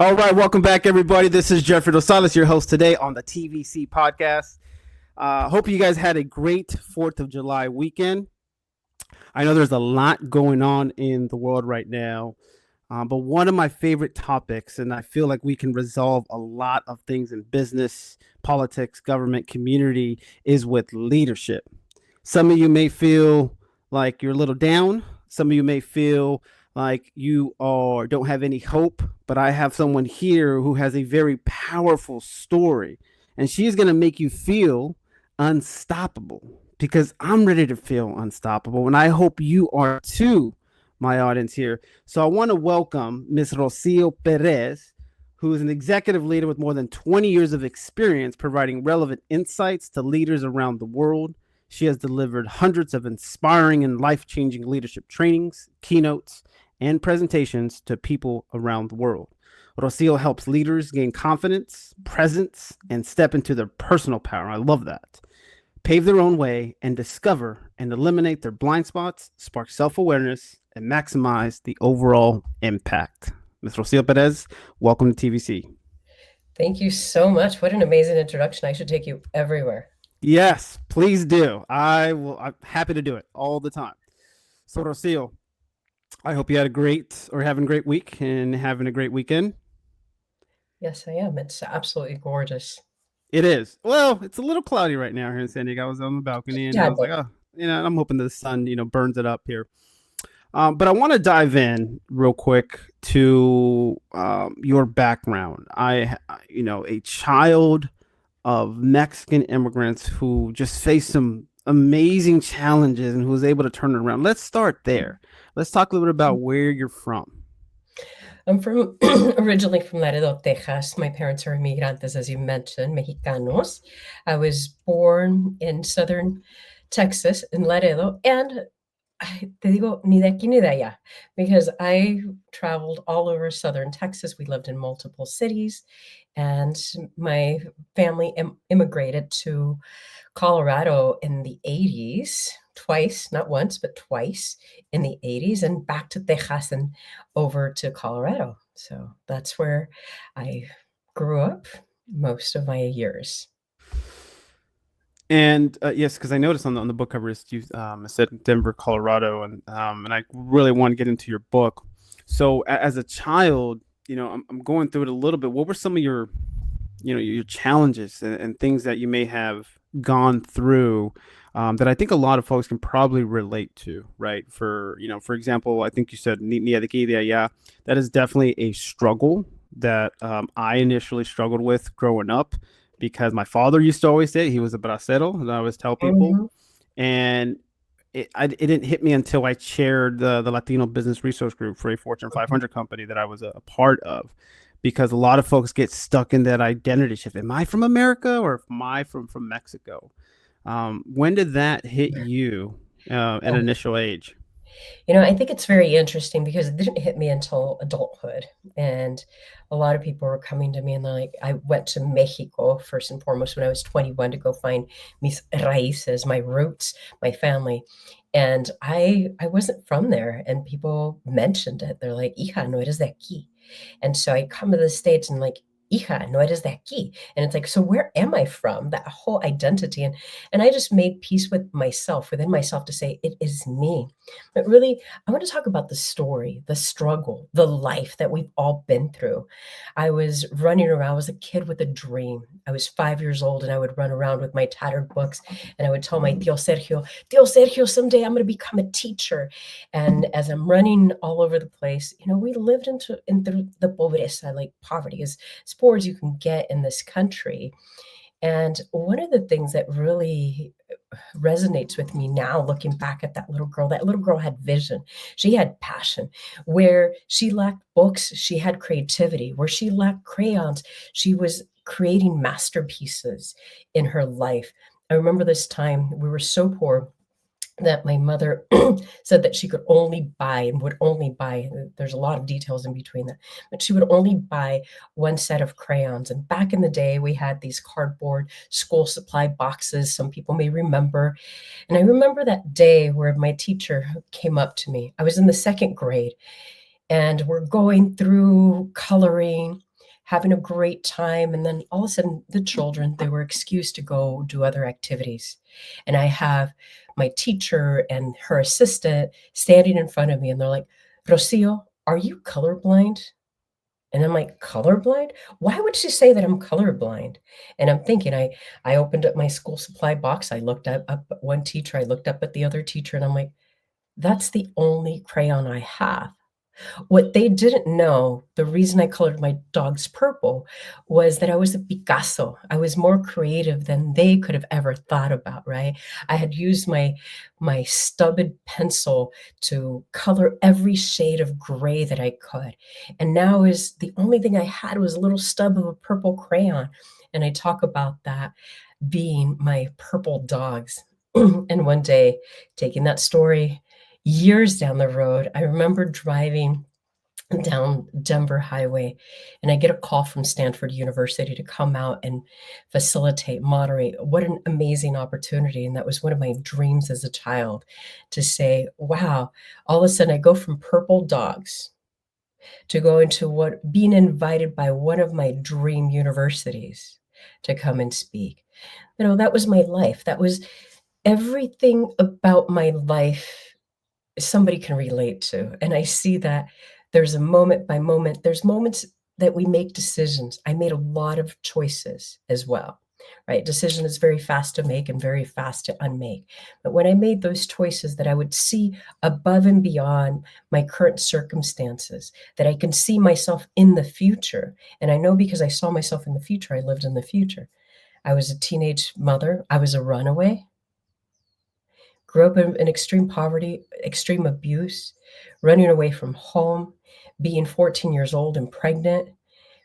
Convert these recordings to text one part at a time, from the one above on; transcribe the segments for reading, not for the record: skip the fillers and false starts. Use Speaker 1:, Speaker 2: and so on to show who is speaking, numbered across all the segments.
Speaker 1: All right, welcome back, everybody. This is Jeffrey Rosales, your host today on the TVC podcast. Hope you guys had a great 4th of July weekend. I know there's a lot going on in the world right now, but one of my favorite topics, and I feel like we can resolve a lot of things in business, politics, government, community, is with leadership. Some of you may feel like you're a little down. Some of you may feel like you are don't have any hope, but I have someone here who has a very powerful story, and she's going to make you feel unstoppable because I'm ready to feel unstoppable, and I hope you are too, my audience here. So I want to welcome Miss Rocio Perez, who is an executive leader with more than 20 years of experience providing relevant insights to leaders around the world. She has delivered hundreds of inspiring and life-changing leadership trainings, keynotes, and presentations to people around the world. Rocio helps leaders gain confidence, presence, and step into their personal power. I love that. Pave their own way and discover and eliminate their blind spots, spark self-awareness, and maximize the overall impact. Ms. Rocio Perez, welcome to TVC.
Speaker 2: Thank you so much. What an amazing introduction. I should take you everywhere.
Speaker 1: Yes, please do. I'm happy to do it all the time. So, Rocio, I hope you had having a great week and having a great weekend.
Speaker 2: Yes, I am. It's absolutely gorgeous.
Speaker 1: It is. Well, it's a little cloudy right now here in San Diego. I was on the balcony and I
Speaker 2: Yeah,
Speaker 1: was like, oh, I'm hoping the sun, burns it up here. But I want to dive in real quick to your background. A child of Mexican immigrants who just faced some amazing challenges and who was able to turn it around. Let's start there. Let's talk a little bit about where you're from.
Speaker 2: I'm from originally from Laredo, Texas. My parents are inmigrantes, as you mentioned, Mexicanos. I was born in southern Texas, in Laredo, and te digo, ni de aquí ni de allá, because I traveled all over southern Texas. We lived in multiple cities, and my family immigrated to Colorado in the 80s, twice, not once, but twice in the 80s, and back to Texas and over to Colorado. So that's where I grew up most of my years.
Speaker 1: And yes, because I noticed on the book cover you said Denver, Colorado, and I really want to get into your book. So as a child, I'm going through it a little bit. What were some of your challenges and things that you may have gone through that I think a lot of folks can probably relate to, right? For example, I think you said ni de aquí, de allá. That is definitely a struggle that I initially struggled with growing up because my father used to always say he was a bracero, and I always tell people,
Speaker 2: Mhm.
Speaker 1: and it didn't hit me until I chaired the Latino Business Resource Group for a Fortune 500 company that I was a part of, because a lot of folks get stuck in that identity shift. Am I from America or am I from Mexico? When did that hit you at an initial age?
Speaker 2: I think it's very interesting because it didn't hit me until adulthood. And a lot of people were coming to me and they're like, I went to Mexico first and foremost when I was 21 to go find mis raíces, my roots, my family. And I wasn't from there. And people mentioned it. They're like, hija, no eres de aquí. And so I come to the States and like, hija, no eres de aquí. And it's like, so where am I from? That whole identity. And I just made peace with myself, within myself, to say, it is me. But really, I want to talk about the story, the struggle, the life that we've all been through. I was running around, I was a kid with a dream. I was 5 years old and I would run around with my tattered books and I would tell my Tio Sergio, someday I'm going to become a teacher. And as I'm running all over the place, we lived into the pobreza, like poverty, as poor as you can get in this country. And one of the things that really resonates with me now, looking back at that little girl had vision. She had passion. Where she lacked books, she had creativity. Where she lacked crayons, she was creating masterpieces in her life. I remember this time we were so poor that my mother said that she could only buy and would only buy, there's a lot of details in between that, but she would only buy one set of crayons. And back in the day, we had these cardboard school supply boxes, some people may remember. And I remember that day where my teacher came up to me. I was in the second grade and we're going through coloring. having a great time. And then all of a sudden, the children, they were excused to go do other activities. And I have my teacher and her assistant standing in front of me, and they're like, Rocio, are you colorblind? And I'm like, colorblind? Why would she say that I'm colorblind? And I'm thinking, I opened up my school supply box. I looked up at one teacher. I looked up at the other teacher, and I'm like, that's the only crayon I have. What they didn't know, the reason I colored my dogs purple was that I was a Picasso. I was more creative than they could have ever thought about, right? I had used my stubbed pencil to color every shade of gray that I could. And now is the only thing I had was a little stub of a purple crayon. And I talk about that being my purple dogs. And one day, taking that story years down the road, I remember driving down Denver Highway, and I get a call from Stanford University to come out and facilitate, moderate. What an amazing opportunity. And that was one of my dreams as a child, to say, wow, all of a sudden I go from purple dogs to go into what being invited by one of my dream universities to come and speak. That was my life. That was everything about my life somebody can relate to. And I see that there's a moment by moment, there's moments that we make decisions. I made a lot of choices as well, right? Decision is very fast to make and very fast to unmake. But when I made those choices, that I would see above and beyond my current circumstances, that I can see myself in the future. And I know because I saw myself in the future, I lived in the future. I was a teenage mother. I was a runaway. Grew up in extreme poverty, extreme abuse, running away from home, being 14 years old and pregnant,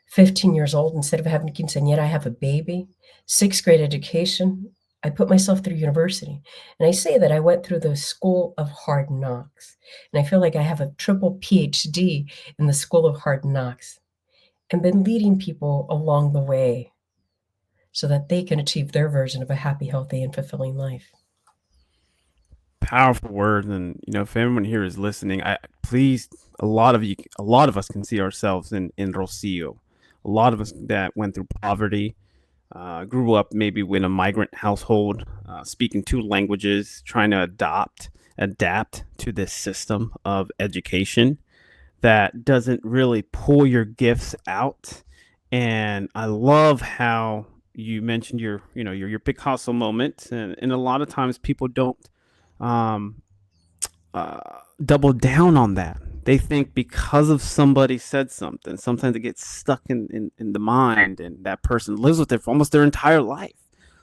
Speaker 2: 15 years old instead of having kids, and yet I have a baby, sixth grade education. I put myself through university. And I say that I went through the school of hard knocks. And I feel like I have a triple PhD in the school of hard knocks, and been leading people along the way so that they can achieve their version of a happy, healthy, and fulfilling life.
Speaker 1: Powerful words, and if anyone here is listening, I please, a lot of us can see ourselves in Rocio. A lot of us that went through poverty, grew up maybe in a migrant household, speaking two languages, trying to adapt to this system of education that doesn't really pull your gifts out. And I love how you mentioned your Picasso moment, and a lot of times people don't um, double down on that. They think because of somebody said something, sometimes it gets stuck in the mind, and that person lives with it for almost their entire life.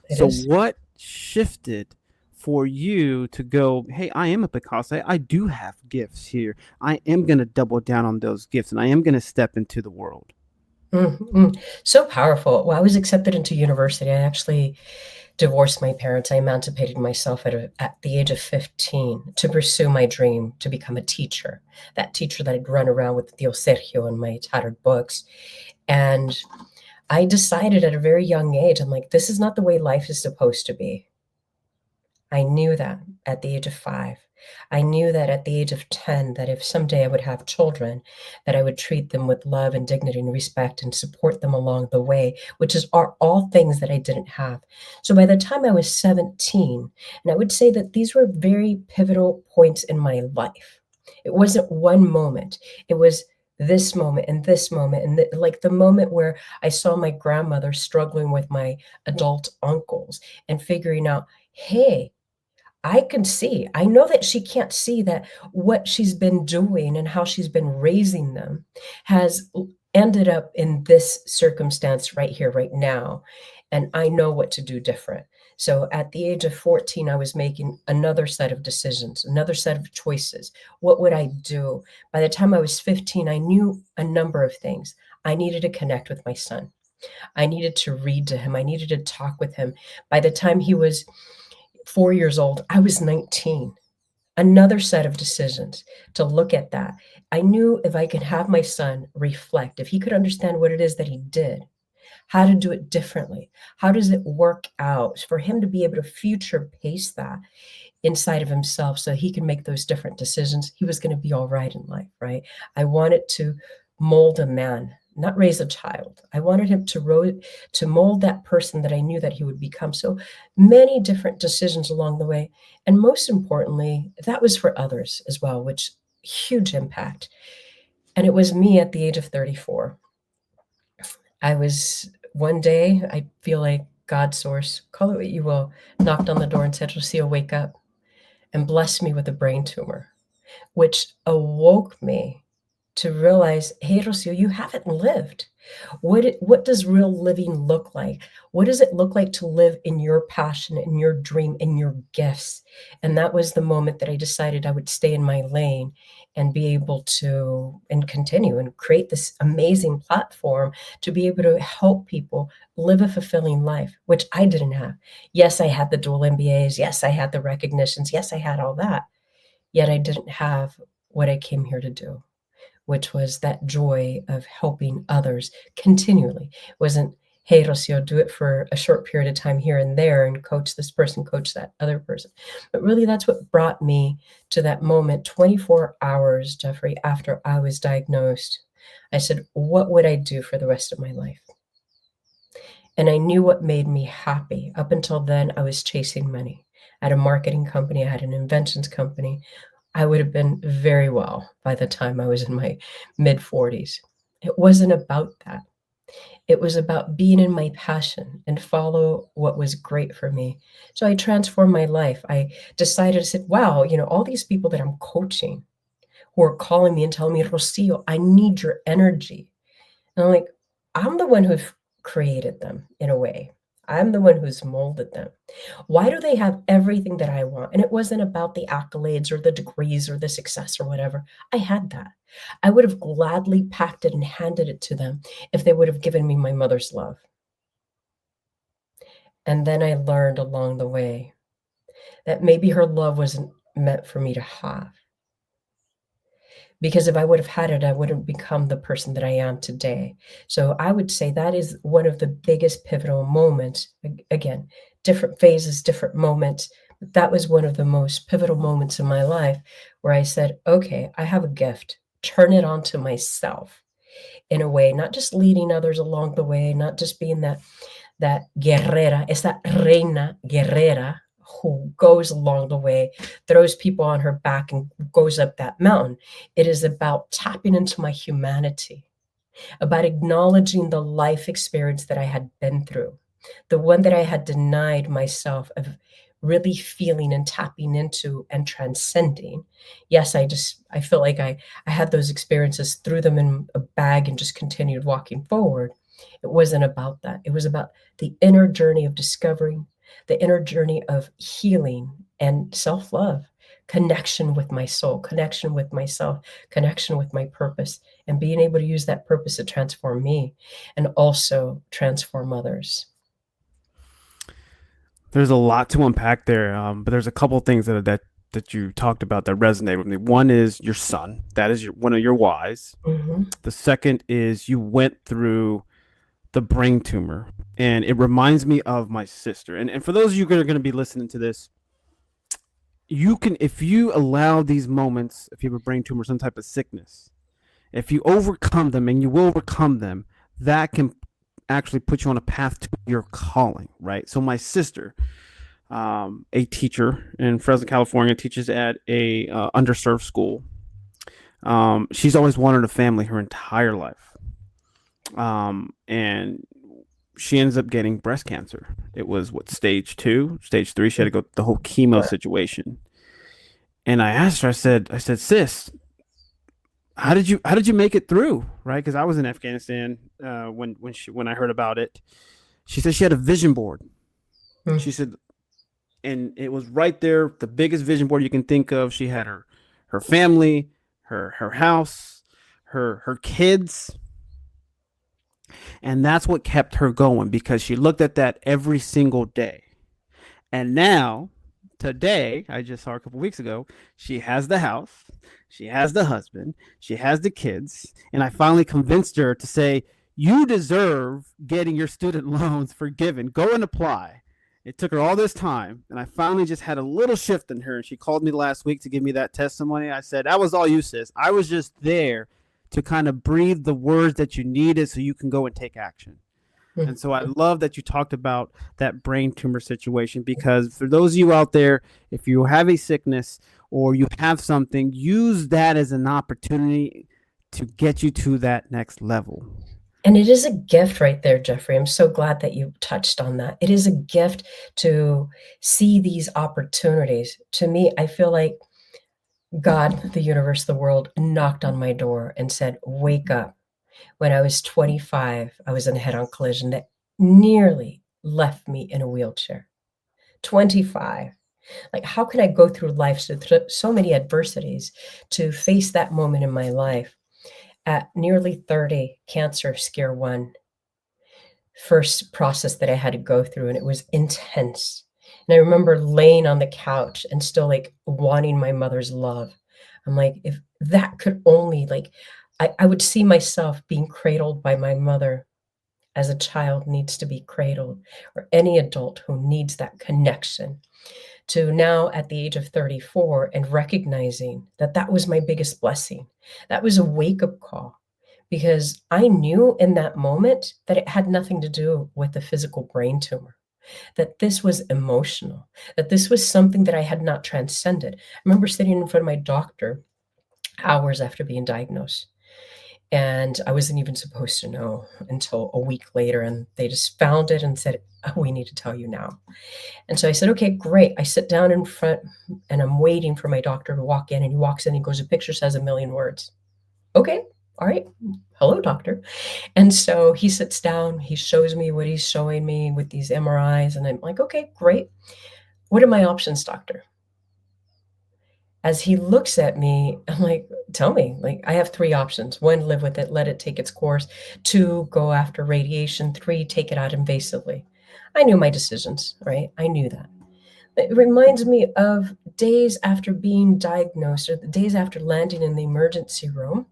Speaker 2: It
Speaker 1: So,
Speaker 2: is.
Speaker 1: what shifted for you to go, hey, I am a Picasso. I do have gifts here. I am going to double down on those gifts, and I am going to step into the world.
Speaker 2: So powerful. Well, I was accepted into university. I actually divorced my parents. I emancipated myself at the age of 15 to pursue my dream to become a teacher, that teacher that I'd run around with Tio Sergio and my tattered books. And I decided at a very young age, I'm like, this is not the way life is supposed to be. I knew that at the age of 5. I knew that at the age of 10, that if someday I would have children, that I would treat them with love and dignity and respect and support them along the way, which are all things that I didn't have. So by the time I was 17, and I would say that these were very pivotal points in my life. It wasn't one moment. It was this moment and this moment, and like the moment where I saw my grandmother struggling with my adult uncles and figuring out, hey, I can see. I know that she can't see that what she's been doing and how she's been raising them has ended up in this circumstance right here, right now. And I know what to do different. So at the age of 14, I was making another set of decisions, another set of choices. What would I do? By the time I was 15, I knew a number of things. I needed to connect with my son. I needed to read to him. I needed to talk with him. By the time he was 4 years old, I was 19. Another set of decisions to look at that. I knew if I could have my son reflect, if he could understand what it is that he did, how to do it differently, how does it work out for him to be able to future pace that inside of himself so he can make those different decisions, he was going to be all right in life, right? I wanted to mold a man, not raise a child. I wanted him to mold that person that I knew that he would become. So many different decisions along the way. And most importantly, that was for others as well, which huge impact. And it was me at the age of 34. I was one day, I feel like God source, call it what you will, knocked on the door and said, Rocio, wake up, and blessed me with a brain tumor, which awoke me to realize, hey, Rocio, you haven't lived. What does real living look like? What does it look like to live in your passion, in your dream, in your gifts? And that was the moment that I decided I would stay in my lane and be able to and continue and create this amazing platform to be able to help people live a fulfilling life, which I didn't have. Yes, I had the dual MBAs. Yes, I had the recognitions. Yes, I had all that. Yet I didn't have what I came here to do, which was that joy of helping others continually. It wasn't, hey, Rocio, do it for a short period of time here and there and coach this person, coach that other person. But really, that's what brought me to that moment 24 hours, Jeffrey, after I was diagnosed. I said, what would I do for the rest of my life? And I knew what made me happy. Up until then, I was chasing money. I had a marketing company, I had an inventions company. I would have been very well by the time I was in my mid 40s. It wasn't about that. It was about being in my passion and follow what was great for me. So I transformed my life. I decided, I said, wow, all these people that I'm coaching who are calling me and telling me, Rocio, I need your energy. And I'm like, I'm the one who created them in a way. I'm the one who's molded them. Why do they have everything that I want? And it wasn't about the accolades or the degrees or the success or whatever. I had that. I would have gladly packed it and handed it to them if they would have given me my mother's love. And then I learned along the way that maybe her love wasn't meant for me to have. Because if I would have had it, I wouldn't become the person that I am today. So I would say that is one of the biggest pivotal moments. Again, different phases, different moments. But that was one of the most pivotal moments in my life where I said, okay, I have a gift. Turn it on to myself in a way, not just leading others along the way, not just being that guerrera, esa reina guerrera who goes along the way, throws people on her back and goes up that mountain. It is about tapping into my humanity, about acknowledging the life experience that I had been through, the one that I had denied myself of really feeling and tapping into and transcending. Yes, I feel like I had those experiences, threw them in a bag and just continued walking forward. It wasn't about that. It was about the inner journey of discovering, the inner journey of healing and self-love, connection with my soul, connection with myself, connection with my purpose, and being able to use that purpose to transform me and also transform others.
Speaker 1: There's a lot to unpack there, but there's a couple things that you talked about that resonate with me. One is your son. That is one of your whys.
Speaker 2: Mm-hmm.
Speaker 1: The second is you went through the brain tumor, and it reminds me of my sister. And for those of you that are going to be listening to this, you can, if you allow these moments, if you have a brain tumor, some type of sickness, if you overcome them, and you will overcome them, that can actually put you on a path to your calling, right? So my sister, a teacher in Fresno, California, teaches at a underserved school. She's always wanted a family her entire life. And she ends up getting breast cancer. It was stage 2, stage 3. She had to go the whole chemo situation. And I asked her, I said, sis, how did you make it through? Right. Cause I was in Afghanistan, when I heard about it. She said she had a vision board. She said, and it was right there, the biggest vision board you can think of. She had her family, her house, her kids. And that's what kept her going, because she looked at that every single day. And now, today, I just saw her a couple weeks ago, she has the house, she has the husband, she has the kids. And I finally convinced her to say, you deserve getting your student loans forgiven. Go and apply. It took her all this time. And I finally just had a little shift in her. And she called me last week to give me that testimony. I said, that was all you, sis. I was just there to kind of breathe the words that you needed so you can go and take action. And so I love that you talked about that brain tumor situation, because for those of you out there, if you have a sickness or you have something, use that as an opportunity to get you to that next level.
Speaker 2: And it is a gift right there, Jeffrey. I'm so glad that you touched on that. It is a gift to see these opportunities. To me, I feel like God, the universe, the world knocked on my door and said, wake up. When I was 25, I was in a head-on collision that nearly left me in a wheelchair. 25. Like, how can I go through life so many adversities to face that moment in my life? At nearly 30, cancer, scare one, first process that I had to go through, and it was intense. And I remember laying on the couch and still like wanting my mother's love. I'm like, if that could only like, I would see myself being cradled by my mother as a child needs to be cradled, or any adult who needs that connection, to now at the age of 34 and recognizing that that was my biggest blessing. That was a wake-up call, because I knew in that moment that it had nothing to do with the physical brain tumor, that this was emotional, that this was something that I had not transcended. I remember sitting in front of my doctor hours after being diagnosed, and I wasn't even supposed to know until a week later, and they just found it and said, oh, we need to tell you now. And so I said, okay, great. I sit down in front and I'm waiting for my doctor to walk in, and he walks in and he goes, a picture says a million words. Okay, all right. Hello, doctor. And so he sits down, he shows me what he's showing me with these MRIs, and I'm like, okay, great. What are my options, doctor? As he looks at me, I'm like, tell me. Like, I have 3 options. 1, live with it, let it take its course. 2, go after radiation. 3, take it out invasively. I knew my decisions, right? I knew that. It reminds me of days after being diagnosed, or the days after landing in the emergency room,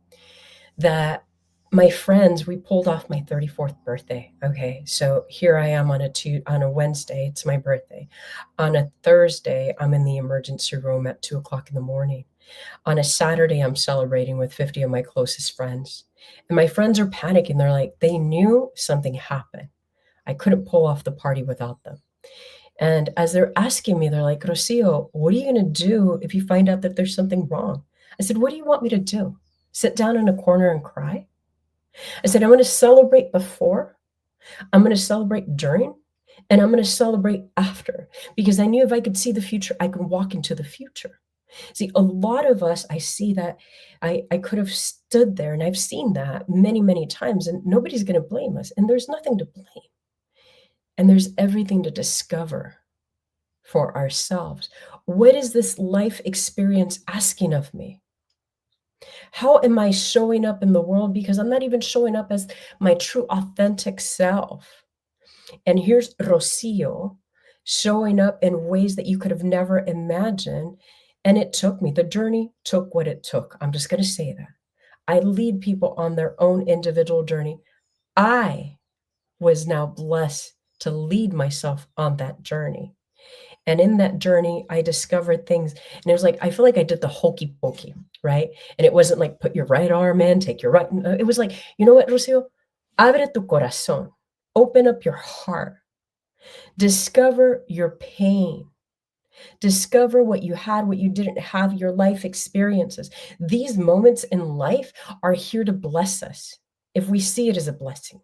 Speaker 2: that my friends, we pulled off my 34th birthday. Okay, so here I am on a Wednesday, it's my birthday. On a Thursday, I'm in the emergency room at 2:00 in the morning. On a Saturday, I'm celebrating with 50 of my closest friends. And my friends are panicking. They're like, they knew something happened. I couldn't pull off the party without them. And as they're asking me, they're like, Rocio, what are you going to do if you find out that there's something wrong? I said, what do you want me to do? Sit down in a corner and cry? I said, I'm going to celebrate before, I'm going to celebrate during, and I'm going to celebrate after, because I knew if I could see the future, I could walk into the future. See, a lot of us, I see that I could have stood there, and I've seen that many, many times, and nobody's going to blame us, and there's nothing to blame. And there's everything to discover for ourselves. What is this life experience asking of me? How am I showing up in the world? Because I'm not even showing up as my true authentic self. And here's Rocio showing up in ways that you could have never imagined. And it took me, the journey took what it took. I'm just going to say that. I lead people on their own individual journey. I was now blessed to lead myself on that journey. And in that journey, I discovered things. And it was like, I feel like I did the hokey pokey, right? And it wasn't like, put your right arm in, take your right. It was like, you know what, Rocio? Abre tu corazón. Open up your heart. Discover your pain. Discover what you had, what you didn't have, your life experiences. These moments in life are here to bless us if we see it as a blessing.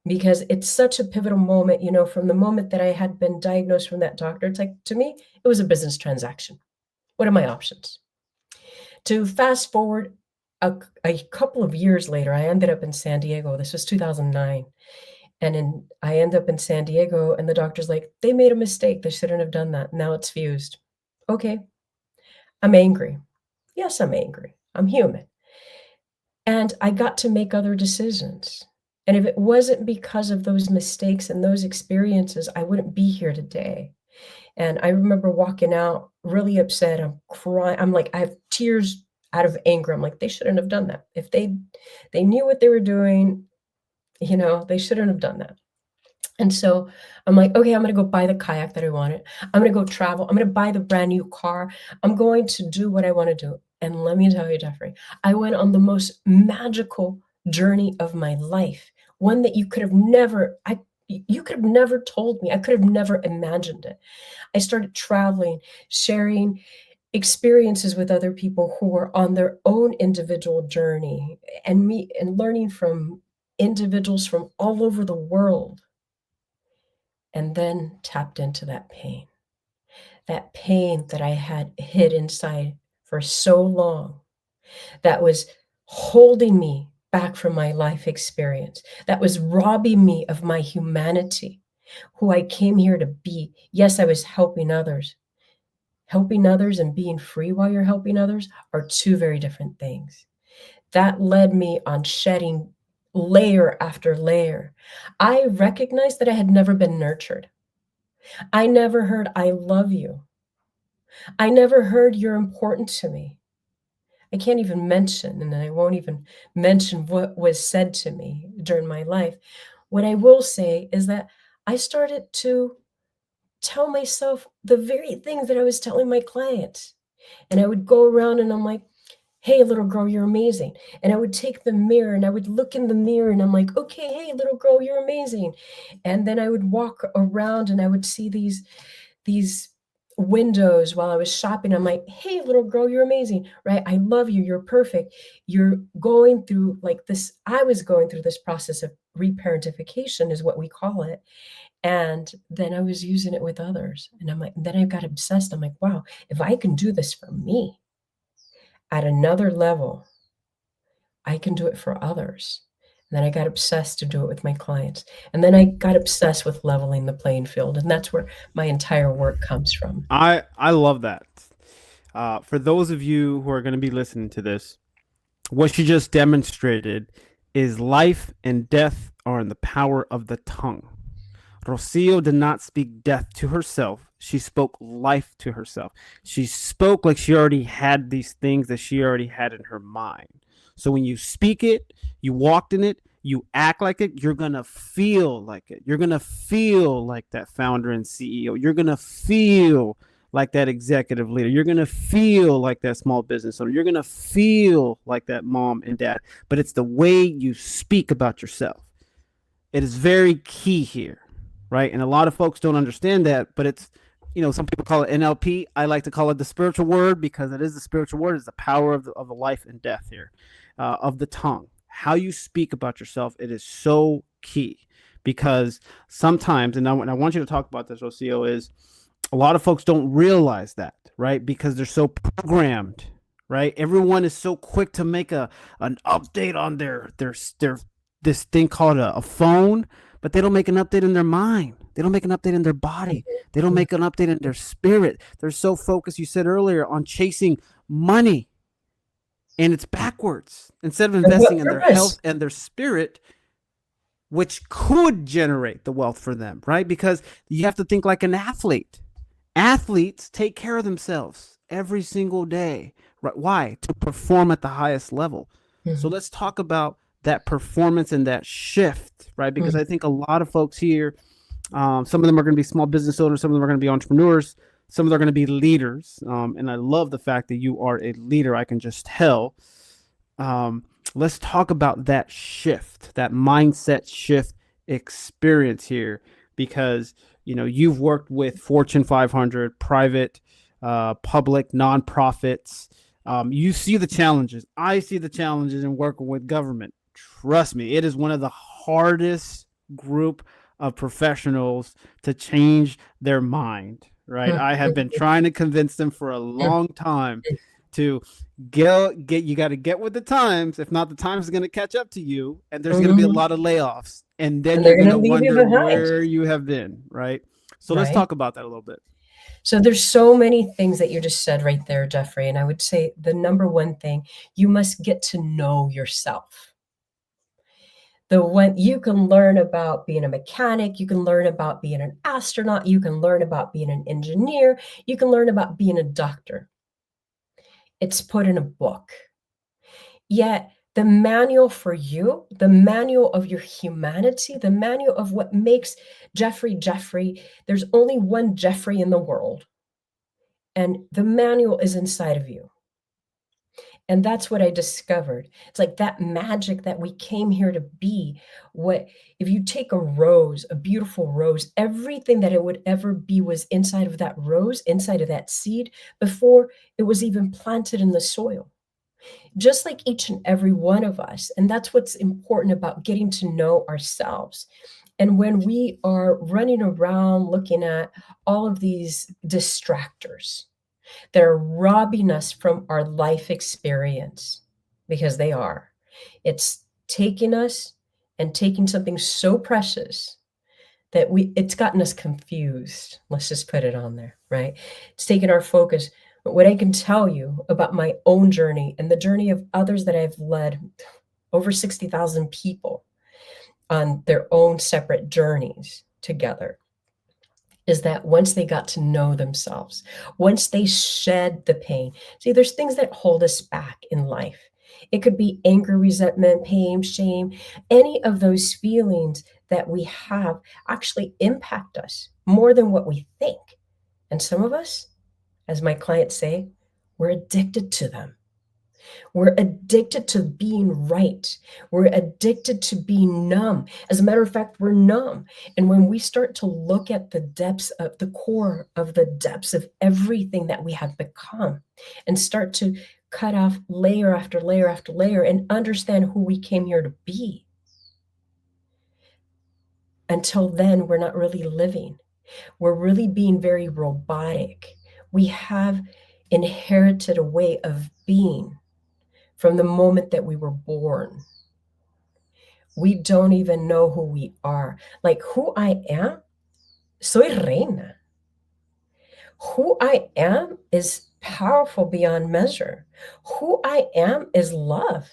Speaker 2: Because it's such a pivotal moment, you know, from the moment that I had been diagnosed from that doctor, it's like, to me, it was a business transaction. What are my options? To fast forward a couple of years later, I ended up in San Diego. This was 2009. And I end up in San Diego, and the doctor's like, they made a mistake. They shouldn't have done that. Now it's fused. Okay. I'm angry. Yes, I'm angry. I'm human. And I got to make other decisions. And if it wasn't because of those mistakes and those experiences, I wouldn't be here today. And I remember walking out really upset. I'm crying. I'm like, I have tears out of anger. I'm like, they shouldn't have done that. If they knew what they were doing, you know, they shouldn't have done that. And so I'm like, okay, I'm going to go buy the kayak that I wanted. I'm going to go travel. I'm going to buy the brand new car. I'm going to do what I want to do. And let me tell you, Jeffrey, I went on the most magical journey of my life, one that you could have never, you could have never told me. I could have never imagined it. I started traveling, sharing experiences with other people who were on their own individual journey, and learning from individuals from all over the world, and then tapped into that pain that I had hid inside for so long, that was holding me back from my life experience, that was robbing me of my humanity, who I came here to be. Yes, I was helping others. Helping others and being free while you're helping others are two very different things. That led me on shedding layer after layer. I recognized that I had never been nurtured. I never heard, I love you. I never heard, you're important to me. I can't even mention, and I won't even mention what was said to me during my life. What I will say is that I started to tell myself the very things that I was telling my clients. And I would go around and I'm like, hey, little girl, you're amazing. And I would take the mirror and I would look in the mirror and I'm like, okay, hey, little girl, you're amazing. And then I would walk around and I would see these windows while I was shopping. I'm like, hey, little girl, you're amazing, right? I love you. You're perfect. You're going through like this. I was going through this process of reparentification, is what we call it. And then I was using it with others. And I'm like, then I got obsessed. I'm like, wow, if I can do this for me at another level, I can do it for others. And then I got obsessed to do it with my clients. And then I got obsessed with leveling the playing field. And that's where my entire work comes from.
Speaker 1: I love that. For those of you who are going to be listening to this, what she just demonstrated is life and death are in the power of the tongue. Rocio did not speak death to herself. She spoke life to herself. She spoke like she already had these things that she already had in her mind. So when you speak it, you walked in it, you act like it, you're going to feel like it. You're going to feel like that founder and CEO. You're going to feel like that executive leader. You're going to feel like that small business owner. You're going to feel like that mom and dad. But it's the way you speak about yourself. It is very key here, right? And a lot of folks don't understand that, but it's, some people call it NLP. I like to call it the spiritual word, because it is the spiritual word. It's the power of the life and death here, of the tongue. How you speak about yourself, it is so key, because sometimes, and I want you to talk about this, Rocio, is a lot of folks don't realize that, right? Because they're so programmed, right? Everyone is so quick to make an update on their this thing called a phone, but they don't make an update in their mind. They don't make an update in their body. They don't make an update in their spirit. They're so focused, you said earlier, on chasing money. And it's backwards. Instead of investing in their health and their spirit, which could generate the wealth for them, right? Because you have to think like an athlete. Athletes take care of themselves every single day. Right? Why? To perform at the highest level. Mm-hmm. So let's talk about that performance and that shift, right? Because I think a lot of folks here, some of them are going to be small business owners, some of them are going to be entrepreneurs, some of them are going to be leaders. And I love the fact that you are a leader. I can just tell. Let's talk about that shift, that mindset shift experience here, because you've worked with Fortune 500, private, public, nonprofits. You see the challenges. I see the challenges in working with government. Trust me, it is one of the hardest group of professionals to change their mind, right? I have been trying to convince them for a long time to get you got to get with the times. If not, the times is going to catch up to you, and there's going to be a lot of layoffs, and then you're going to wonder where you have been, right? So let's talk about that a little bit.
Speaker 2: So there's so many things that you just said right there, Jeffrey. And I would say the number one thing, you must get to know yourself. You can learn about being a mechanic, you can learn about being an astronaut, you can learn about being an engineer, you can learn about being a doctor. It's put in a book. Yet the manual for you, the manual of your humanity, the manual of what makes Jeffrey, there's only one Jeffrey in the world. And the manual is inside of you. And that's what I discovered. It's like that magic that we came here to be. What if you take a rose, a beautiful rose, everything that it would ever be was inside of that rose, inside of that seed, before it was even planted in the soil. Just like each and every one of us. And that's what's important about getting to know ourselves. And when we are running around looking at all of these distractors that are robbing us from our life experience, because they are, it's taking us and taking something so precious that it's gotten us confused. Let's just put it on there, right? It's taken our focus. But what I can tell you about my own journey and the journey of others that I've led, over 60,000 people on their own separate journeys together, is that once they got to know themselves, once they shed the pain, see, there's things that hold us back in life. It could be anger, resentment, pain, shame, any of those feelings that we have actually impact us more than what we think. And some of us, as my clients say, we're addicted to them. We're addicted to being right. We're addicted to being numb. As a matter of fact, we're numb. And when we start to look at the depths of the core of the depths of everything that we have become and start to cut off layer after layer after layer and understand who we came here to be, until then, we're not really living. We're really being very robotic. We have inherited a way of being from the moment that we were born. We don't even know who we are. Like, who I am, soy reina. Who I am is powerful beyond measure. Who I am is love.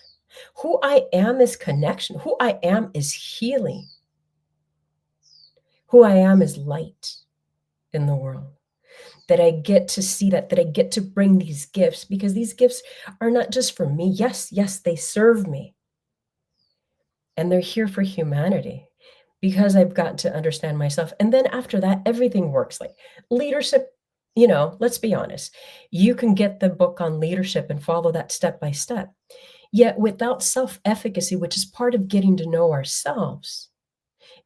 Speaker 2: Who I am is connection. Who I am is healing. Who I am is light in the world. That I get to see that I get to bring these gifts, because these gifts are not just for me. Yes, they serve me. And they're here for humanity, because I've got to understand myself. And then after that, everything works. Like leadership, let's be honest. You can get the book on leadership and follow that step by step. Yet without self-efficacy, which is part of getting to know ourselves,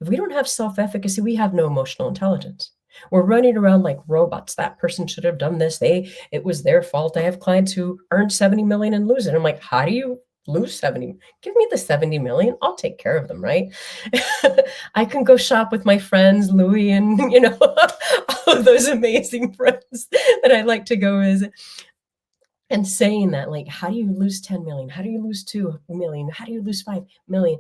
Speaker 2: if we don't have self-efficacy, we have no emotional intelligence. We're running around like robots. That person should have done this. It was their fault. I have clients who earn 70 million and lose it. I'm like, how do you lose 70? Give me the 70 million. I'll take care of them, right? I can go shop with my friends, Louie, and all of those amazing friends that I like to go visit. And saying that, like, how do you lose 10 million? How do you lose 2 million? How do you lose 5 million?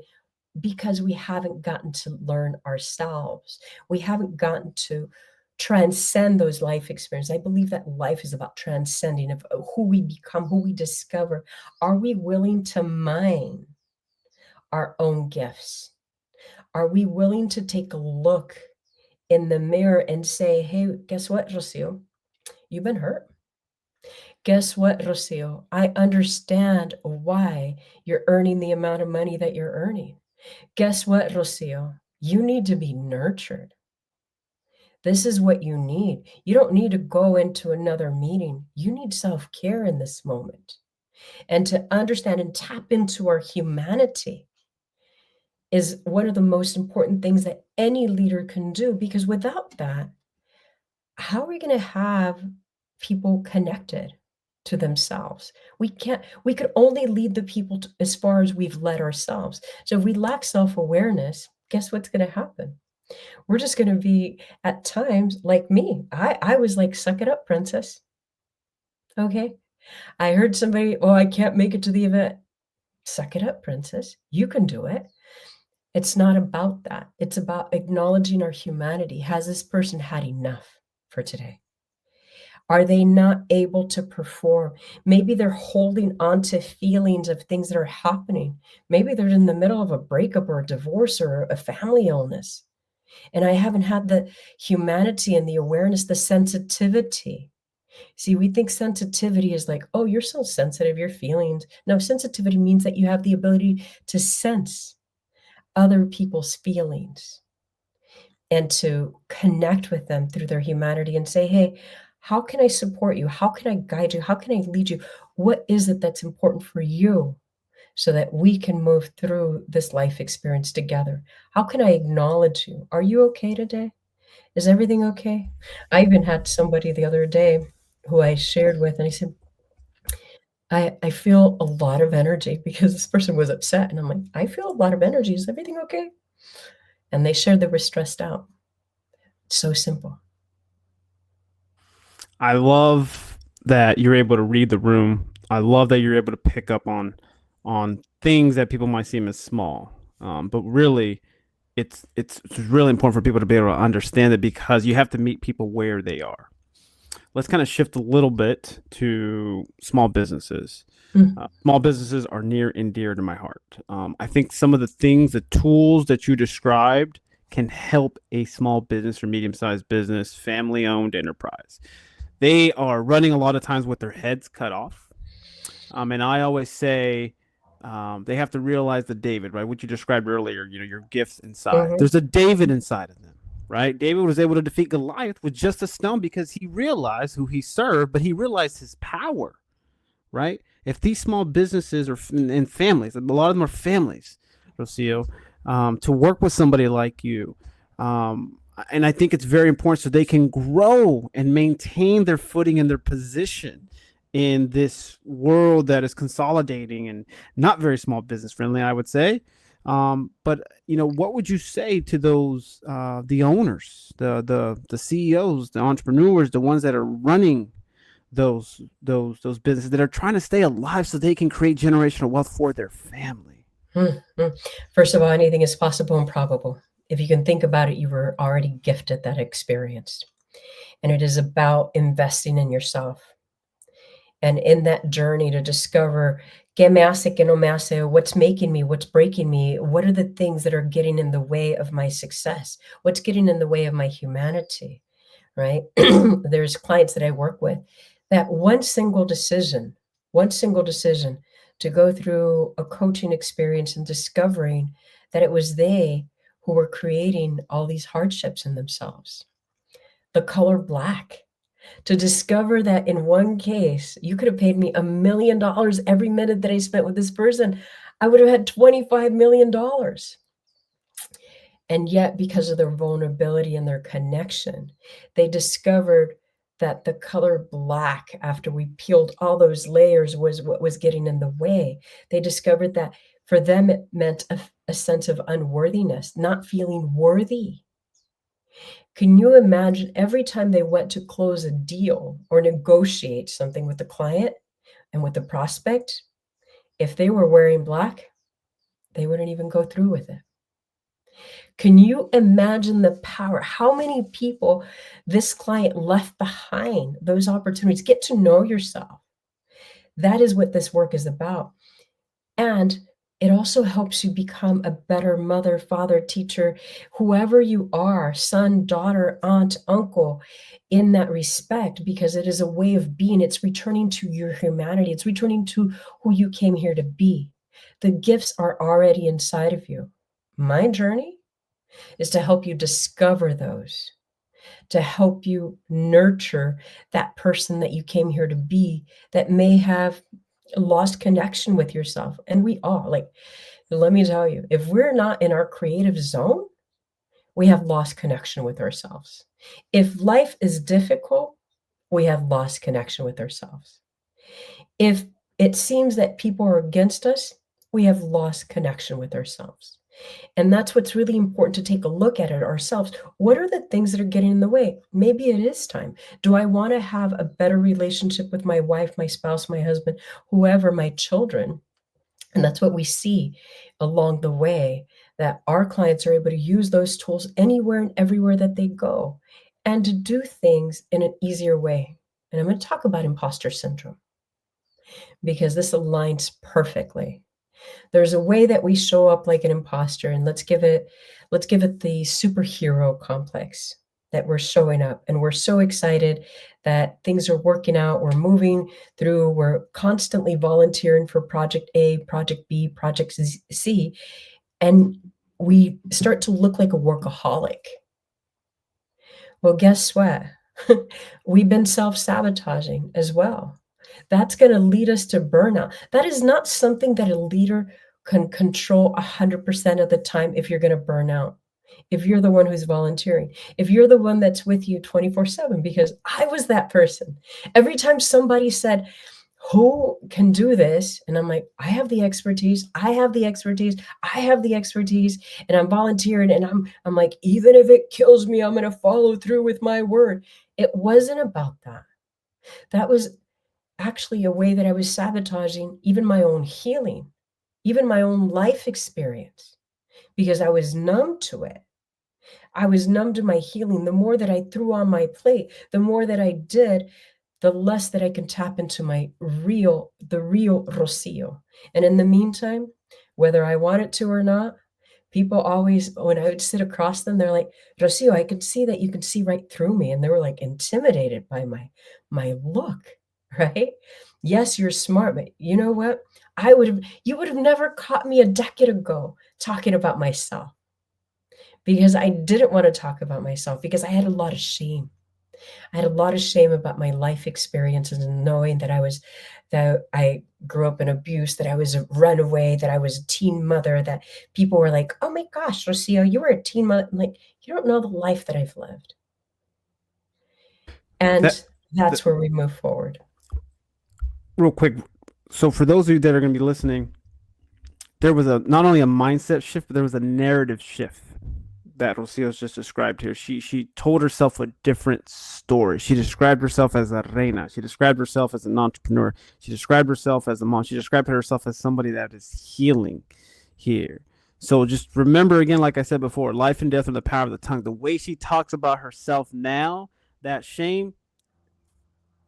Speaker 2: Because we haven't gotten to learn ourselves. We haven't gotten to transcend those life experiences. I believe that life is about transcending of who we become, who we discover. Are we willing to mine our own gifts? Are we willing to take a look in the mirror and say, hey, guess what, Rocio? You've been hurt. Guess what, Rocio? I understand why you're earning the amount of money that you're earning. Guess what, Rocio? You need to be nurtured. This is what you need. You don't need to go into another meeting. You need self-care in this moment. And to understand and tap into our humanity is one of the most important things that any leader can do, because without that, how are we going to have people connected to themselves? We could only lead the people as far as we've led ourselves. So if we lack self-awareness, guess what's going to happen? We're just going to be, at times, like me. I was like, suck it up, princess. Okay. I heard somebody, oh, I can't make it to the event. Suck it up, princess. You can do it. It's not about that. It's about acknowledging our humanity. Has this person had enough for today? Are they not able to perform? Maybe they're holding on to feelings of things that are happening. Maybe they're in the middle of a breakup or a divorce or a family illness. And I haven't had the humanity and the awareness, the sensitivity. See, we think sensitivity is like, oh, you're so sensitive, your feelings. No, sensitivity means that you have the ability to sense other people's feelings and to connect with them through their humanity and say, hey, how can I support you? How can I guide you? How can I lead you? What is it that's important for you so that we can move through this life experience together? How can I acknowledge you? Are you okay today? Is everything okay? I even had somebody the other day who I shared with, and I said, I feel a lot of energy because this person was upset. And I'm like, I feel a lot of energy. Is everything okay? And they shared they were stressed out. It's so simple.
Speaker 1: I love that you're able to read the room. I love that you're able to pick up on things that people might seem as small, but really, it's really important for people to be able to understand it because you have to meet people where they are. Let's kind of shift a little bit to small businesses.
Speaker 2: Mm.
Speaker 1: Small businesses are near and dear to my heart. I think some of the things, the tools that you described, can help a small business or medium sized business, family owned enterprise. They are running a lot of times with their heads cut off. And I always say they have to realize the David, right? What you described earlier, your gifts inside.
Speaker 2: Mhm.
Speaker 1: There's a David inside of them, right? David was able to defeat Goliath with just a stone because he realized who he served, but he realized his power, right? If these small businesses or and families, a lot of them are families, Rocio, to work with somebody like you, and I think it's very important so they can grow and maintain their footing and their position in this world that is consolidating and not very small business friendly, I would say. But what would you say to those the owners, the CEOs, the entrepreneurs, the ones that are running those businesses that are trying to stay alive so they can create generational wealth for their family?
Speaker 2: First of all, anything is possible and probable. If you can think about it, you were already gifted that experience. And it is about investing in yourself. And in that journey to discover qué me hace, qué no me hace, what's making me, what's breaking me, what are the things that are getting in the way of my success, what's getting in the way of my humanity, right? There's clients that I work with that one single decision to go through a coaching experience and discovering that it was they who were creating all these hardships in themselves. The color black, to discover that in one case, you could have paid me $1 million every minute that I spent with this person. I would have had $25 million. And yet, because of their vulnerability and their connection, they discovered that the color black, after we peeled all those layers, was what was getting in the way. They discovered that for them, it meant a sense of unworthiness, not feeling worthy. Can you imagine every time they went to close a deal or negotiate something with the client and with the prospect, if they were wearing black, they wouldn't even go through with it. Can you imagine the power? How many people this client left behind those opportunities? Get to know yourself. That is what this work is about. And it also helps you become a better mother, father, teacher, whoever you are, son, daughter, aunt, uncle, in that respect, because it is a way of being. It's returning to your humanity. It's returning to who you came here to be. The gifts are already inside of you. My journey is to help you discover those, to help you nurture that person that you came here to be that may have lost connection with yourself. And we all, like, let me tell you, if we're not in our creative zone, we have lost connection with ourselves. If life is difficult, we have lost connection with ourselves. If it seems that people are against us, we have lost connection with ourselves. And that's what's really important to take a look at it ourselves. What are the things that are getting in the way? Maybe it is time. Do I want to have a better relationship with my wife, my spouse, my husband, whoever, my children? And that's what we see along the way, that our clients are able to use those tools anywhere and everywhere that they go and to do things in an easier way. And I'm going to talk about imposter syndrome because this aligns perfectly. There's a way that we show up like an imposter, and let's give it the superhero complex, that we're showing up and we're so excited that things are working out, we're moving through, we're constantly volunteering for project A, project B, project C, and we start to look like a workaholic. Well, guess what? We've been self-sabotaging as well. That's going to lead us to burnout. That is not something that a leader can control 100% of the time if you're going to burn out. If you're the one who's volunteering, if you're the one that's with you 24/7, because I was that person. Every time somebody said, who can do this? And I'm like, I have the expertise. I have the expertise. I have the expertise. And I'm volunteering. And I'm like, even if it kills me, I'm going to follow through with my word. It wasn't about that. That was actually a way that I was sabotaging even my own healing, even my own life experience, because I was numb to it. I was numb to my healing. The more that I threw on my plate, the more that I did, the less that I can tap into the real Rocio. And in the meantime, whether I wanted to or not, people always, when I would sit across them, they're like, Rocio, I can see that you can see right through me. And they were like intimidated by my look, right? Yes, you're smart, but you know what? You would have never caught me a decade ago talking about myself, because I didn't want to talk about myself, because I had a lot of shame. I had a lot of shame about my life experiences, and knowing that I grew up in abuse, that I was a runaway, that I was a teen mother, that people were like, oh my gosh, Rocio, you were a teen mother. I'm like, you don't know the life that I've lived. And
Speaker 1: That, that
Speaker 2: that's where we move forward.
Speaker 1: real quick. So for those of you that are going to be listening, there was not only a mindset shift, but there was a narrative shift that Rocio's just described here. She told herself a different story. She described herself as a reina. She described herself as an entrepreneur. She described herself as a mom. She described herself as somebody that is healing here. So just remember again, like I said before, life and death are the power of the tongue. The way she talks about herself now, that shame,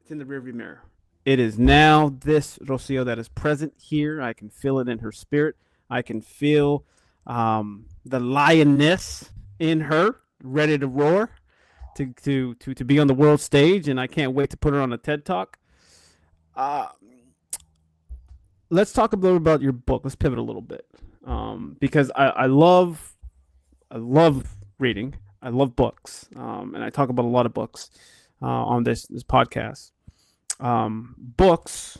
Speaker 1: it's in the rearview mirror. It is now this Rocio that is present here. I can feel it in her spirit. I can feel the lioness in her, ready to roar, to be on the world stage, and I can't wait to put her on a TED Talk. Let's talk a little about your book. Let's pivot a little bit, because I love reading. I love books, and I talk about a lot of books on this podcast. Books,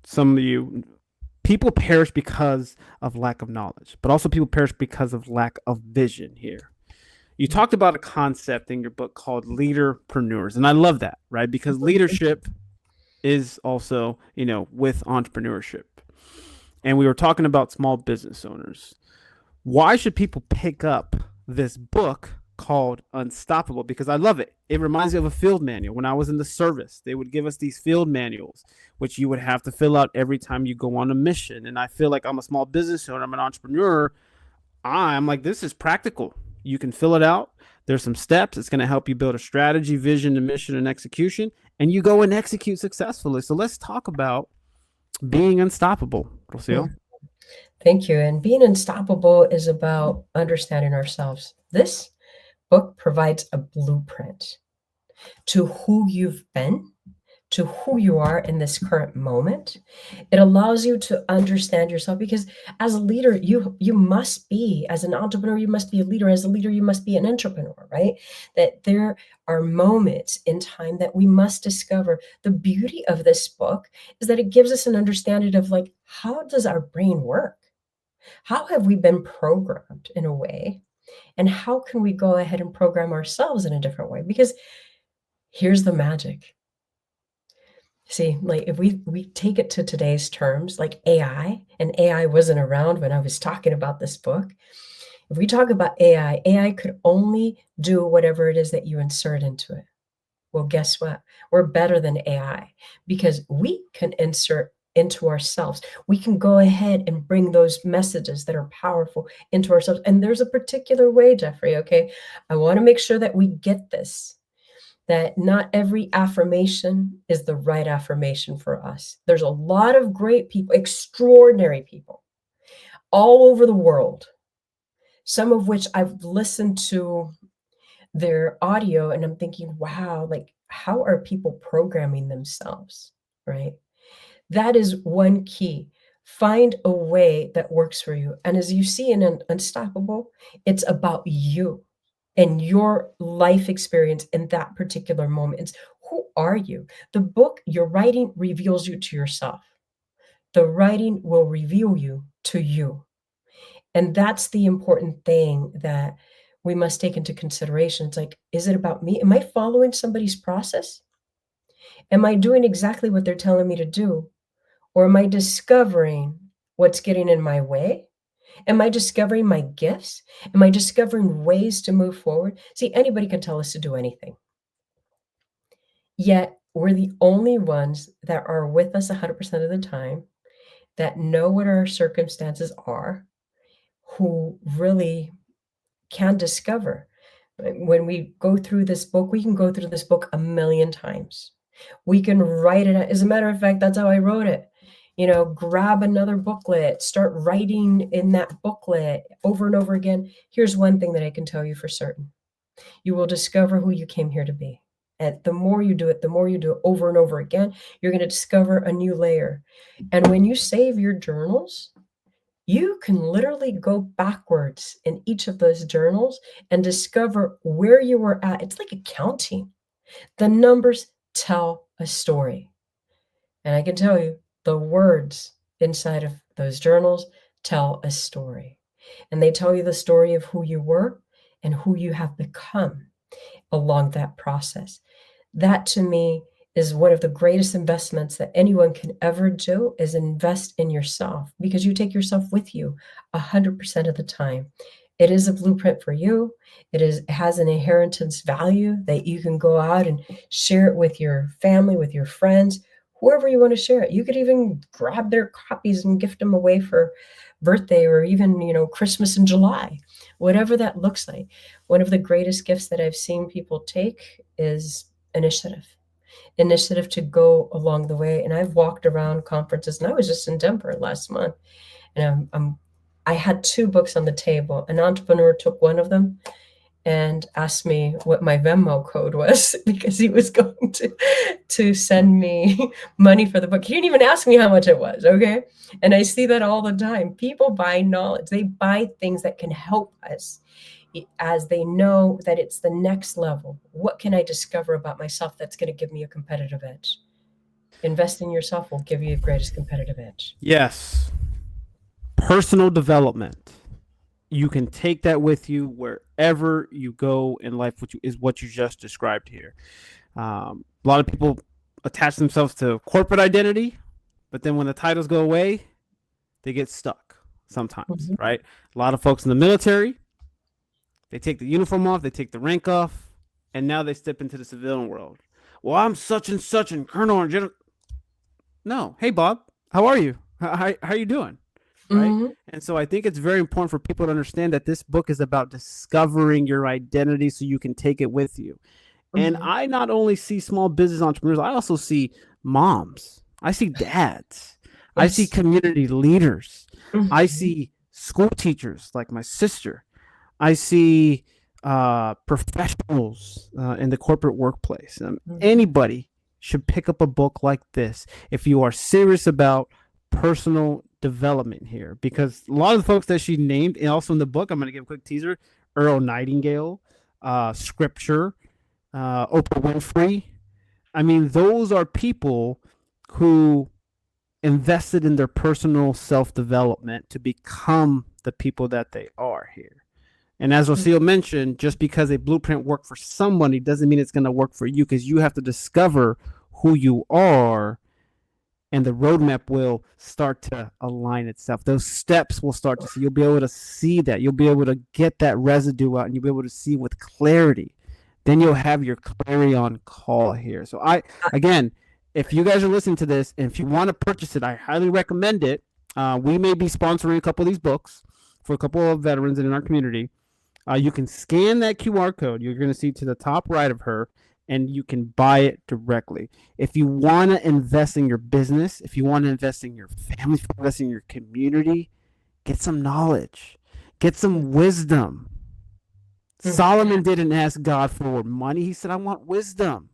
Speaker 1: some of you, people perish because of lack of knowledge, but also people perish because of lack of vision here. You talked about a concept in your book called leaderpreneurs, and I love that, right? Because leadership is also, with entrepreneurship. And we were talking about small business owners. Why should people pick up this book called Unstoppable? Because I love it. It reminds me of a field manual. When I was in the service, they would give us these field manuals, which you would have to fill out every time you go on a mission. And I feel like I'm a small business owner, I'm an entrepreneur. I'm like, this is practical. You can fill it out. There's some steps. It's going to help you build a strategy, vision, and mission and execution, and you go and execute successfully. So let's talk about being unstoppable, Rocio.
Speaker 2: Thank you. And being unstoppable is about understanding ourselves. This book provides a blueprint to who you've been, to who you are in this current moment. It allows you to understand yourself, because as a leader, you must be, as an entrepreneur, you must be a leader. As a leader, you must be an entrepreneur, right? That there are moments in time that we must discover. The beauty of this book is that it gives us an understanding of, like, how does our brain work? How have we been programmed in a way? And how can we go ahead and program ourselves in a different way? Because here's the magic. See, like, if we take it to today's terms, like AI, and AI wasn't around when I was talking about this book. If we talk about AI could only do whatever it is that you insert into it. Well, guess what? We're better than AI, because we can insert into ourselves. We can go ahead and bring those messages that are powerful into ourselves. And there's a particular way, Jeffrey, okay? I want to make sure that we get this, that not every affirmation is the right affirmation for us. There's a lot of great people, extraordinary people all over the world, some of which I've listened to their audio and I'm thinking, wow, like, how are people programming themselves, right? That is one key. Find a way that works for you. And as you see in Unstoppable, it's about you and your life experience in that particular moment. It's Who are you? The book you're writing reveals you to yourself. The writing will reveal you to you. And that's the important thing that we must take into consideration. It's like, is it about me? Am I following somebody's process? Am I doing exactly what they're telling me to do? Or am I discovering what's getting in my way? Am I discovering my gifts? Am I discovering ways to move forward? See, anybody can tell us to do anything. Yet we're the only ones that are with us 100% of the time, that know what our circumstances are, who really can discover. When we go through this book, we can go through this book a million times. We can write it. As a matter of fact, that's how I wrote it. Grab another booklet, start writing in that booklet over and over again. Here's one thing that I can tell you for certain. You will discover who you came here to be. And the more you do it over and over again, you're going to discover a new layer. And when you save your journals, you can literally go backwards in each of those journals and discover where you were at. It's like accounting. The numbers tell a story. And I can tell you, the words inside of those journals tell a story. And they tell you the story of who you were and who you have become along that process. That, to me, is one of the greatest investments that anyone can ever do, is invest in yourself, because you take yourself with you 100% of the time. It is a blueprint for you. It has an inheritance value that you can go out and share it with your family, with your friends, whoever you want to share it. You could even grab their copies and gift them away for birthday, or even, Christmas in July, whatever that looks like. One of the greatest gifts that I've seen people take is initiative to go along the way. And I've walked around conferences, and I was just in Denver last month, and I had 2 books on the table. An entrepreneur took one of them and asked me what my Venmo code was, because he was going to send me money for the book. He didn't even ask me how much it was, okay? And I see that all the time. People buy knowledge. They buy things that can help us, as they know that it's the next level. What can I discover about myself that's going to give me a competitive edge? Invest in yourself will give you the greatest competitive edge.
Speaker 1: Yes. Personal development. You can take that with you wherever you go in life, which is what you just described here. A lot of people attach themselves to corporate identity, but then when the titles go away, they get stuck sometimes, right? A lot of folks in the military, they take the uniform off, they take the rank off, and now they step into the civilian world. Well, I'm such and such and colonel and general. No. Hey, Bob, how are you? How are you doing? Right. And so I think it's very important for people to understand that this book is about discovering your identity so you can take it with you. And I not only see small business entrepreneurs, I also see moms. I see dads. I see community leaders. I see school teachers like my sister. I see professionals in the corporate workplace. Anybody should pick up a book like this if you are serious about personal development here, because a lot of the folks that she named, and also in the book, I'm going to give a quick teaser: Earl Nightingale, Scripture, Oprah Winfrey. I mean, those are people who invested in their personal self-development to become the people that they are here. And as Rocio mentioned, just because a blueprint worked for somebody doesn't mean it's going to work for you, because you have to discover who you are, and the roadmap will start to align itself. Those steps will start to see. You'll be able to see that. You'll be able to get that residue out, and you'll be able to see with clarity. Then you'll have your clarion call here. So again, if you guys are listening to this, and if you want to purchase it, I highly recommend it. We may be sponsoring a couple of these books for a couple of veterans in our community. You can scan that QR code. You're going to see to the top right of her, and you can buy it directly. If you want to invest in your business, if you want to invest in your family, if you want to invest in your community, get some knowledge, get some wisdom. Solomon didn't ask God for money. He said, I want wisdom.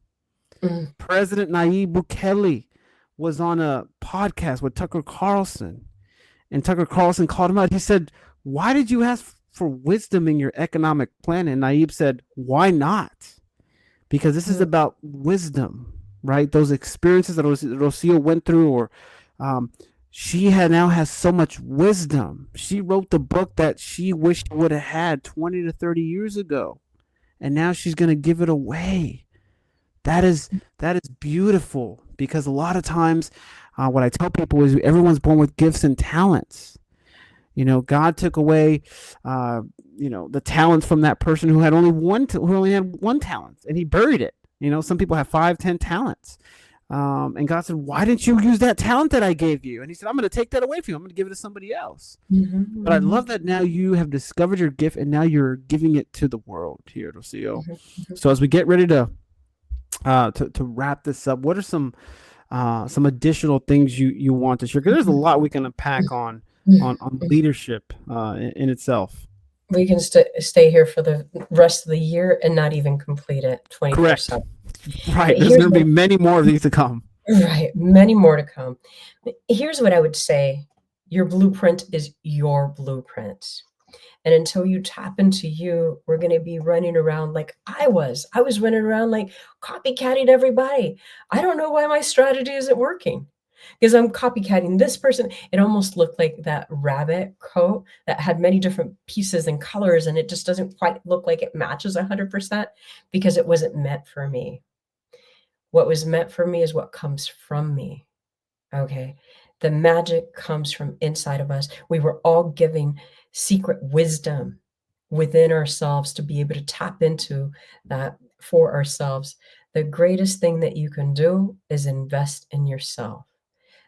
Speaker 1: President Nayib Bukele was on a podcast with Tucker Carlson, and Tucker Carlson called him out. He said, why did you ask for wisdom in your economic plan? And Nayib said, why not? because this is about wisdom, right? Those experiences that Rocio went through, or she now has so much wisdom. She wrote the book that she wished would have had 20 to 30 years ago, and now she's going to give it away. That is beautiful, because a lot of times what I tell people is everyone's born with gifts and talents. God took away, the talents from that person who had who only had one talent, and he buried it. Some people have 5, 10 talents. And God said, why didn't you use that talent that I gave you? And he said, I'm going to take that away from you. I'm going to give it to somebody else.
Speaker 2: Mm-hmm.
Speaker 1: But I love that now you have discovered your gift, and now you're giving it to the world here, Rocio.
Speaker 2: Mm-hmm.
Speaker 1: So as we get ready to wrap this up, what are some additional things you want to share? Because there's a lot we can unpack on leadership in itself.
Speaker 2: We can stay here for the rest of the year and not even complete it 24/7.
Speaker 1: Correct. Right. There's going to be many more of these to come.
Speaker 2: Right. Many more to come. Here's what I would say. Your blueprint is your blueprint. And until you tap into you, we're going to be running around like I was. I was running around like copycatting everybody. I don't know why my strategy isn't working, because I'm copycatting this person. It almost looked like that rabbit coat that had many different pieces and colors, and it just doesn't quite look like it matches 100% because it wasn't meant for me. What was meant for me is what comes from me. Okay. The magic comes from inside of us. We were all given secret wisdom within ourselves to be able to tap into that for ourselves. The greatest thing that you can do is invest in yourself.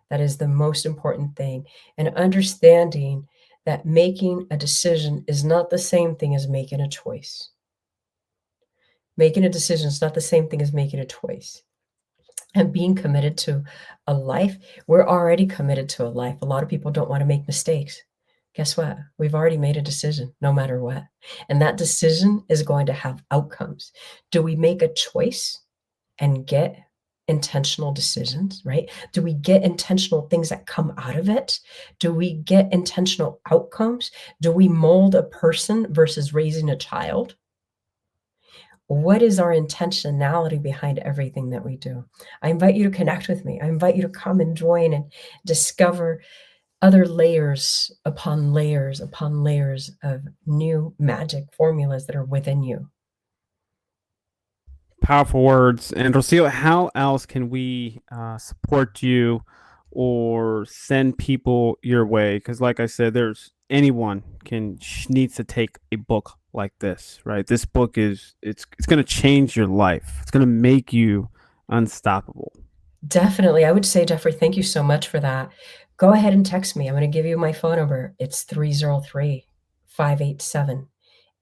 Speaker 2: That is the most important thing. And understanding that making a decision is not the same thing as making a choice. Making a decision is not the same thing as making a choice. And being committed to a life, we're already committed to a life. A lot of people don't want to make mistakes. Guess what? We've already made a decision, no matter what. And that decision is going to have outcomes. Do we make a choice and get intentional decisions, right? Do we get intentional things that come out of it? Do we get intentional outcomes? Do we mold a person versus raising a child? What is our intentionality behind everything that we do? I invite you to connect with me. I invite you to come and join and discover other layers upon layers upon layers of new magic formulas that are within you.
Speaker 1: Powerful words. And Rocio, how else can we support you or send people your way? Because like I said, there's anyone needs to take a book like this, right? This book it's going to change your life. It's going to make you unstoppable.
Speaker 2: Definitely. I would say, Jeffrey, thank you so much for that. Go ahead and text me. I'm going to give you my phone number. It's 303-587-8367,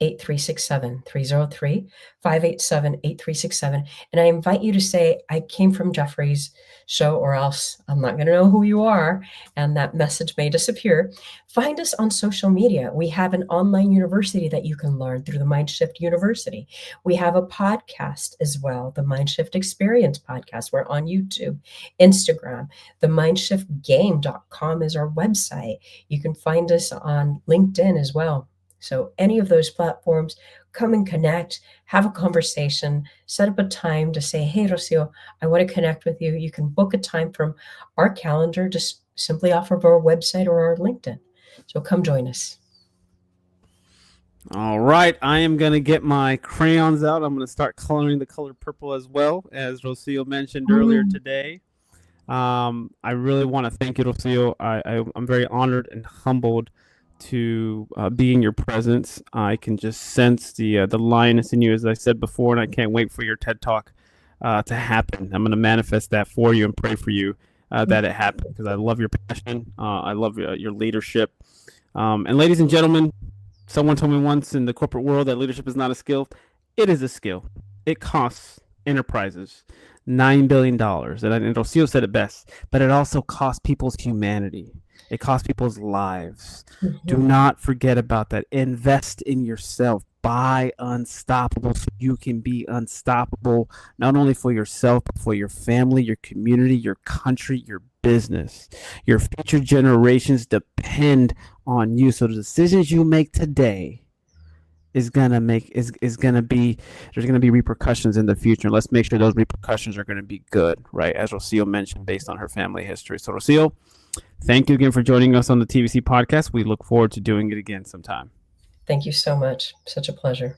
Speaker 2: 303-587-8367. And I invite you to say, I came from Jeffrey's show, or else I'm not going to know who you are, and that message may disappear. Find us on social media. We have an online university that you can learn through the Mindshift University. We have a podcast as well, the Mindshift Experience podcast. We're on YouTube, Instagram. The mindshiftgame.com is our website. You can find us on LinkedIn as well. So any of those platforms, come and connect, have a conversation, set up a time to say, hey, Rocio, I want to connect with you. You can book a time from our calendar, just simply off of our website or our LinkedIn. So come join us.
Speaker 1: All right. I am going to get my crayons out. I'm going to start coloring the color purple as well, as Rocio mentioned earlier today. I really want to thank you, Rocio. I'm very honored and humbled to be in your presence. I can just sense the lioness in you, as I said before, and I can't wait for your TED Talk to happen. I'm going to manifest that for you and pray for you that it happens, because I love your passion. I love your leadership. And ladies and gentlemen, someone told me once in the corporate world that leadership is not a skill. It is a skill. It costs enterprises $9 billion. And Rocio said it best, but it also costs people's humanity. It costs people's lives. Mm-hmm. Do not forget about that. Invest in yourself. Buy Unstoppable so you can be unstoppable, not only for yourself, but for your family, your community, your country, your business. Your future generations depend on you. So the decisions you make today is gonna be there's gonna be repercussions in the future. Let's make sure those repercussions are gonna be good, right? As Rocio mentioned, based on her family history. So Rocio, thank you again for joining us on the TVC podcast. We look forward to doing it again sometime.
Speaker 2: Thank you so much. Such a pleasure.